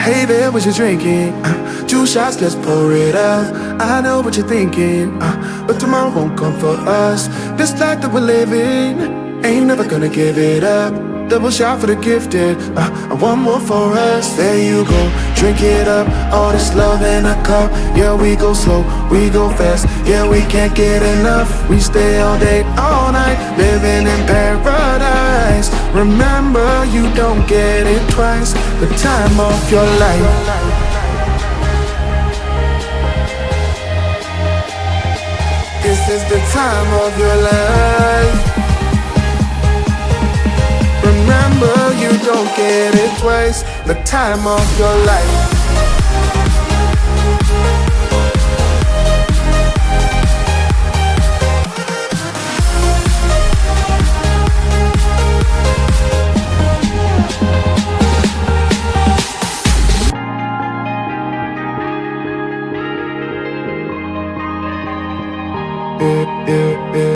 Hey there, what you drinking? 2 shots, let's pour it out. I know what you're thinking, but tomorrow won't come for us. This life that we're living, ain't never gonna give it up. Double shot for the gifted, and one more for us. There you go, drink it up. All this love in a cup. Yeah, we go slow, we go fast. Yeah, we can't get enough. We stay all day, all night, living in paradise. Remember, you don't get it twice. The time of your life. This is the time of your life. Remember, you don't get it twice. The time of your life.